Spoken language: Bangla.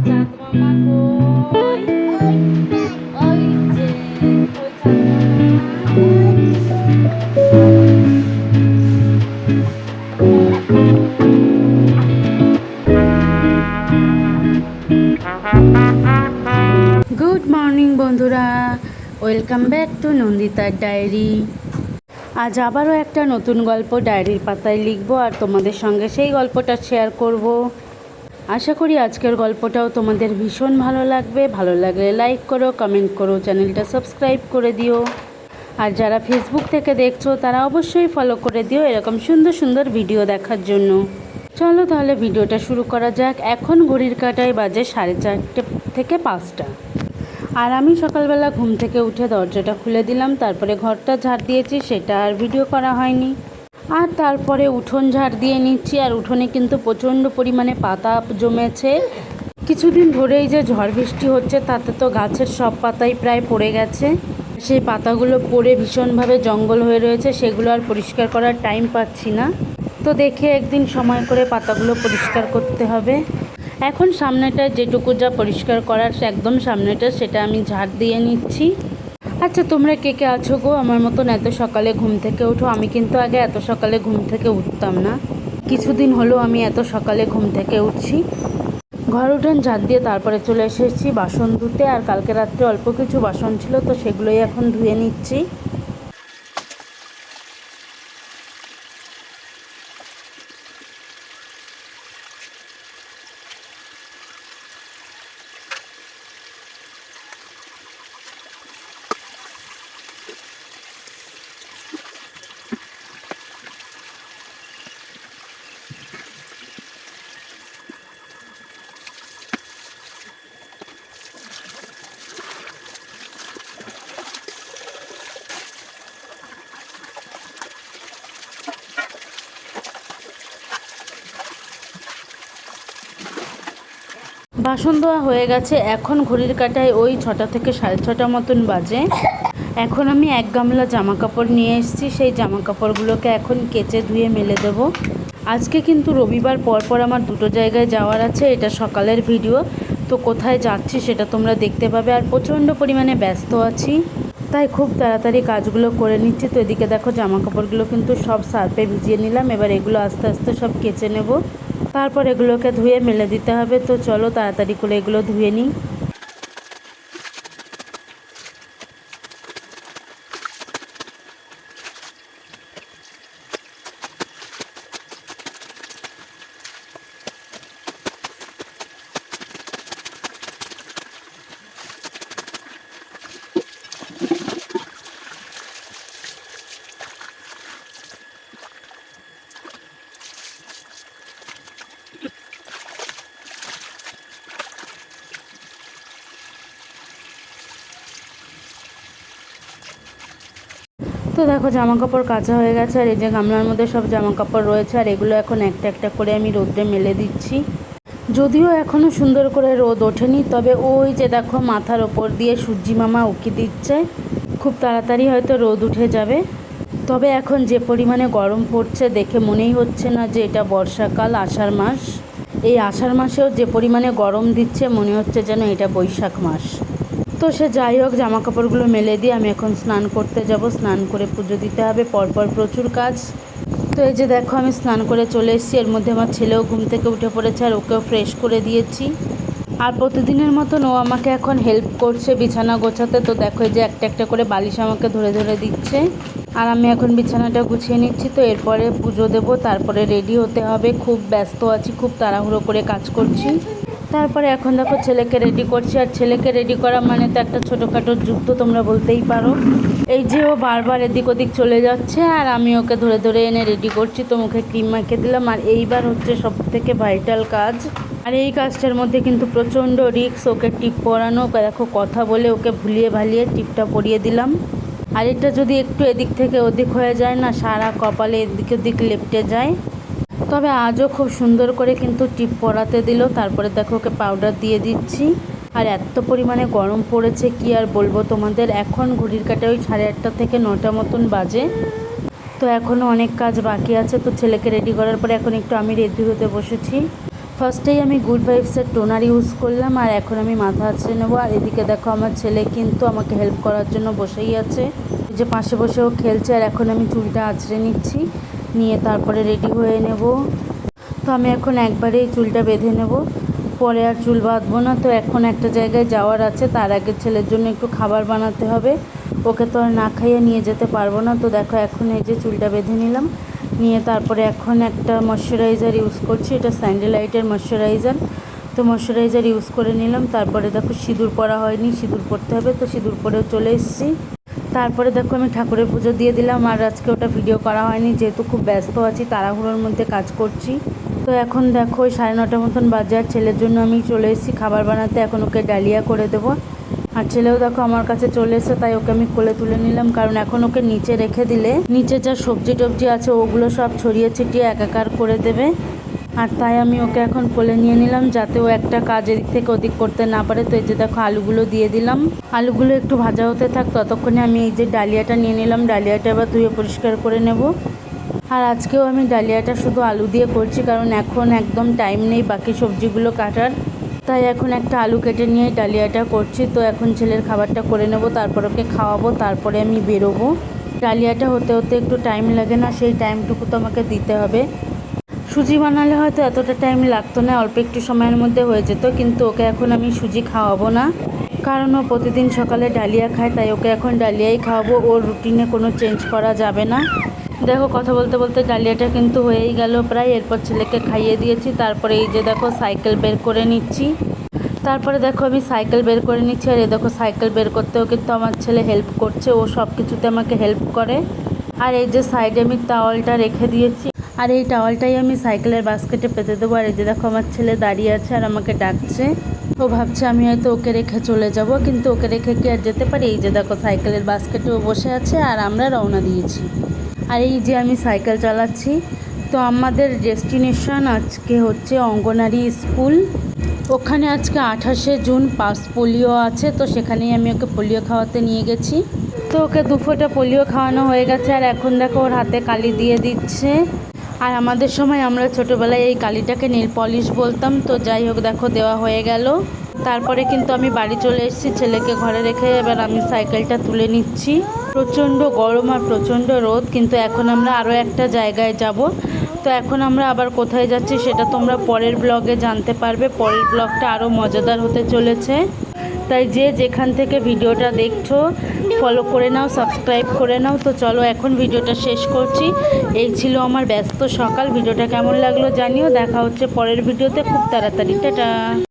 চাঁদ মামা কই? ওই যে, কই চাঁদ মামা? গুড মর্নিং বন্ধুরা, ওয়েলকাম ব্যাক টু নন্দিতার ডায়েরি। আজ আবারও একটা নতুন গল্প ডায়েরির পাতায় লিখবো আর তোমাদের সঙ্গে সেই গল্পটা শেয়ার করব। আশা করি আজকের গল্পটাও তোমাদের ভীষণ ভালো লাগবে। ভালো লাগলে লাইক করো, কমেন্ট করো, চ্যানেলটা সাবস্ক্রাইব করে দিও। আর যারা ফেসবুক থেকে দেখছো তারা অবশ্যই ফলো করে দিও এরকম সুন্দর সুন্দর ভিডিও দেখার জন্য। চলো তাহলে ভিডিওটা শুরু করা যাক। এখন ঘড়ির কাঁটায় বাজে 4:30 থেকে 5টা। আর আমি সকালবেলা ঘুম থেকে উঠে দরজাটা খুলে দিলাম, তারপরে ঘরটা ঝাড় দিয়েছি, সেটা আর ভিডিও করা হয়নি। আর তারপরে উঠোন ঝাড় দিয়ে নিচ্ছি। আর উঠোনে কিন্তু প্রচণ্ড পরিমাণে পাতা জমেছে। কিছুদিন ধরেই যে ঝড় বৃষ্টি হচ্ছে তাতে তো গাছের সব পাতাই প্রায় পড়ে গেছে। সেই পাতাগুলো পড়ে ভীষণভাবে জঙ্গল হয়ে রয়েছে, সেগুলো আর পরিষ্কার করার টাইম পাচ্ছি না। তো দেখে একদিন সময় করে পাতাগুলো পরিষ্কার করতে হবে। এখন সামনেটা যেটুকু যা পরিষ্কার করার একদম সামনেটা, সেটা আমি ঝাড় দিয়ে নিচ্ছি। আচ্ছা, তোমরা কে কে আছো গো আমার মতন এত সকালে ঘুম থেকে ওঠো? আমি কিন্তু আগে এত সকালে ঘুম থেকে উঠতাম না, কিছুদিন হলো আমি এত সকালে ঘুম থেকে উঠছি। ঘর উঠোন ঝাড় দিয়ে তারপরে চলে এসেছি বাসন ধুতে। আর কালকে রাত্রে অল্প কিছু বাসন ছিল, তো সেগুলোই এখন ধুয়ে নিচ্ছি। বাসন ধোয়া হয়ে গেছে। এখন ঘড়ির কাঁটায় ওই 6টা থেকে 6:30 মতন বাজে। এখন আমি এক গামলা জামা কাপড় নিয়ে এসেছি, সেই জামা কাপড়গুলোকে এখন কেচে ধুয়ে মেলে দেবো। আজকে কিন্তু রবিবার, পরপর আমার দুটো জায়গায় যাওয়ার আছে। এটা সকালের ভিডিও, তো কোথায় যাচ্ছি সেটা তোমরা দেখতে পাবে। আর প্রচণ্ড পরিমাণে ব্যস্ত আছি, তাই খুব তাড়াতাড়ি কাজগুলো করে নিচ্ছি। তো এদিকে দেখো জামা কাপড়গুলো কিন্তু সব সার্ফে ভিজিয়ে নিলাম। এবার এগুলো আস্তে আস্তে সব কেচে নেব, তারপর এগুলোকে ধুয়ে মেলে দিতে হবে। তো চলো তাড়াতাড়ি করে এগুলো ধুয়ে নিই। তো দেখো জামা কাপড় কাচা হয়ে গেছে। আর এই যে গামলার মধ্যে সব জামা কাপড় রয়েছে, আর এগুলো এখন একটা একটা করে আমি রোদ্রে মেলে দিচ্ছি। যদিও এখনও সুন্দর করে রোদ ওঠেনি, তবে ওই যে দেখো মাথার ওপর দিয়ে সূর্যি মামা উঁকি দিচ্ছে। খুব তাড়াতাড়ি হয়তো রোদ উঠে যাবে। তবে এখন যে পরিমাণে গরম পড়ছে দেখে মনেই হচ্ছে না যে এটা বর্ষাকাল, আষাঢ় মাস। এই আষাঢ় মাসেও যে পরিমাণে গরম দিচ্ছে মনে হচ্ছে যেন এটা বৈশাখ মাস। তো সে যাই হোক, জামা কাপড়গুলো মেলে দিয়ে আমি এখন স্নান করতে যাব। স্নান করে পুজো দিতে হবে, পরপর প্রচুর কাজ। তো এই যে দেখো আমি স্নান করে চলে এসেছি। এর মধ্যে আমার ছেলেও ঘুম থেকে উঠে পড়েছে, আর ওকেও ফ্রেশ করে দিয়েছি। আর প্রতিদিনের মতন ও আমাকে এখন হেল্প করছে বিছানা গোছাতে। তো দেখো এই যে একটা একটা করে বালিশ আমাকে ধরে ধরে দিচ্ছে, আর আমি এখন বিছানাটা গুছিয়ে নিচ্ছি। তো এরপরে পুজো দেব, তারপরে রেডি হতে হবে। খুব ব্যস্ত আছি, খুব তাড়াহুড়ো করে কাজ করছি। তারপরে এখন দেখো ছেলেকে রেডি করছি। আর ছেলেকে রেডি করা মানে তো একটা ছোটোখাটো যুদ্ধ তোমরা বলতেই পারো। এই যে ও বারবার এদিক ওদিক চলে যাচ্ছে, আর আমি ওকে ধরে ধরে এনে রেডি করছি। তো মুখে ক্রিম মাখিয়ে দিলাম। আর এইবার হচ্ছে সব থেকে ভাইটাল কাজ। আর এই কাজটার মধ্যে কিন্তু প্রচণ্ড রিস্ক। ওকে টিপ পরানো, দেখো কথা বলে ওকে ভুলিয়ে ভালিয়ে টিপটা পরিয়ে দিলাম। আর এটা যদি একটু এদিক থেকে ওদিক হয়ে যায় না, সারা কপালে এদিক ওদিক লেপটে যায়। তবে আজও খুব সুন্দর করে কিন্তু টিপ পরাতে দিল। তারপরে দেখো ওকে পাউডার দিয়ে দিচ্ছি। আর এত পরিমাণে গরম পড়েছে কি আর বলবো তোমাদের। এখন ঘড়ির কাঁটায় ওই 8:30 থেকে 9টা মতন বাজে। তো এখনও অনেক কাজ বাকি আছে। তো ছেলেকে রেডি করার পরে এখন একটু আমি রেডি হতে বসেছি। ফার্স্টেই আমি গুড ভাইবসের টোনার ইউজ করলাম, আর এখন আমি মাথা আঁচড়ে নেবো। আর এদিকে দেখো আমার ছেলে কিন্তু আমাকে হেল্প করার জন্য বসেই আছে, যে পাশে বসেও খেলছে। আর এখন আমি চুলটা আঁচড়ে নিচ্ছি, নিয়ে তারপরে রেডি হয়ে নেব। তো আমি এখন একবারেই চুলটা বেঁধে নেব, পরে আর চুল বাঁধবো না। তো এখন একটা জায়গায় যাওয়ার আছে, তার আগে ছেলের জন্য একটু খাবার বানাতে হবে, ওকে তো আর না খাইয়ে নিয়ে যেতে পারবো না। তো দেখো এখন এই যে চুলটা বেঁধে নিলাম, নিয়ে তারপরে এখন একটা ময়শ্চারাইজার ইউজ করছি, এটা স্যান্ডেলাইটের ময়শ্চারাইজার। তো ময়শ্চারাইজার ইউজ করে নিলাম। তারপরে দেখো সিঁদুর পরা হয়নি, সিঁদুর পরতে হবে, তো সিঁদুর পরেও চলে এসেছি। তারপরে দেখো আমি ঠাকুরের পুজো দিয়ে দিলাম, আর আজকে ওটা ভিডিও করা হয়নি, যেহেতু খুব ব্যস্ত আছি, তাড়াহুড়োর মধ্যে কাজ করছি। তো এখন দেখো ওই 9:30 মতন বাজে, আর ছেলের জন্য আমি চলে এসেছি খাবার বানাতে। এখন ওকে ডালিয়া করে দেবো, আর ছেলেও দেখো আমার কাছে চলে এসে, তাই ওকে আমি কোলে তুলে নিলাম। কারণ এখন ওকে নিচে রেখে দিলে নিচে যা সবজি টবজি আছে ওগুলো সব ছড়িয়ে ছিটিয়ে একাকার করে দেবে, আর তাই আমি ওকে এখন কোলে নিয়ে নিলাম, যাতে ও একটা কাজ এদিক থেকে ওদিক করতে না পারে। তো এই যে দেখো আলুগুলো দিয়ে দিলাম, আলুগুলো একটু ভাজা হতে থাক, ততক্ষণে আমি এই যে ডালিয়াটা নিয়ে নিলাম, ডালিয়াটা এবার ধুয়ে পরিষ্কার করে নেব। আর আজকেও আমি ডালিয়াটা শুধু আলু দিয়ে করছি, কারণ এখন একদম টাইম নেই বাকি সবজিগুলো কাটার, তাই এখন একটা আলু কেটে নিয়ে ডালিয়াটা করছি। তো এখন ছেলের খাবারটা করে নেব, তারপর ওকে খাওয়াবো, তারপরে আমি বেরোবো। ডালিয়াটা হতে হতে একটু টাইম লাগে না, সেই টাইমটুকু তো আমাকে দিতে হবে। সুজি বানালে হয়তো এতটা টাইম লাগতো না, অল্প একটু সময়ের মধ্যে হয়ে যেত, কিন্তু ওকে এখন আমি সুজি খাওয়াবো না, কারণ ও প্রতিদিন সকালে ডালিয়া খায়, তাই ওকে এখন ডালিয়াই খাওয়াবো, ওর রুটিনে কোনো চেঞ্জ করা যাবে না। দেখো কথা বলতে বলতে ডালিয়াটা কিন্তু হয়েই গেল প্রায়। এরপর ছেলেকে খাইয়ে দিয়েছি, তারপরে এই যে দেখো সাইকেল বের করে নিচ্ছি। তারপরে দেখো আমি সাইকেল বের করে নিচ্ছি, আর এই দেখো সাইকেল বের করতেও কিন্তু আমার ছেলে হেল্প করছে, ও সব কিছুতে আমাকে হেল্প করে। আর এই যে সাইডে আমি টাওয়ালটা রেখে দিয়েছি, আর এই টাওয়ালটাই আমি সাইকেলের বাস্কেটে পেতে দেবো। আর এই যে দেখো আমার ছেলে দাঁড়িয়ে আছে আর আমাকে ডাকছে, ও ভাবছে আমি হয়তো ওকে রেখে চলে যাব, কিন্তু ওকে রেখে কি আর যেতে পারি। এই যে দেখো সাইকেলের বাস্কেটে ও বসে আছে, আর আমরা রওনা দিয়েছি। আর এই যে আমি সাইকেল চালাচ্ছি। তো আমাদের ডেস্টিনেশন আজকে হচ্ছে অঙ্গনারী স্কুল, ওখানে আজকে 28শে জুন পাস পোলিও আছে, তো সেখানেই আমি ওকে পোলিও খাওয়াতে নিয়ে গেছি। তো ওকে 2 ফোঁটা পোলিও খাওয়ানো হয়ে গেছে, আর এখন দেখো ওর হাতে কালি দিয়ে দিচ্ছে। আর আমাদের সময় আমরা ছোটোবেলায় এই কালিটাকে নীল পলিশ বলতাম। তো যাই হোক দেখো দেওয়া হয়ে গেল। তারপরে কিন্তু আমি বাড়ি চলে এসেছি, ছেলেকে ঘরে রেখে এবার আমি সাইকেলটা তুলে নিচ্ছি। প্রচণ্ড গরম আর প্রচণ্ড রোদ, কিন্তু এখন আমরা আরও একটা জায়গায় যাব। তো এখন আমরা আবার কোথায় যাচ্ছি সেটা তোমরা পরের ব্লগে জানতে পারবে, পরের ব্লগটা আরও মজাদার হতে চলেছে। তাই যে যেখান থেকে ভিডিওটা দেখছো ফলো করে নাও, সাবস্ক্রাইব করে নাও। তো চলো এখন ভিডিওটা শেষ করছি। এই ছিল আমার ব্যস্ত সকাল। ভিডিওটা কেমন লাগলো জানিও, দেখা হচ্ছে পরের ভিডিওতে খুব তাড়াতাড়ি। টাটা।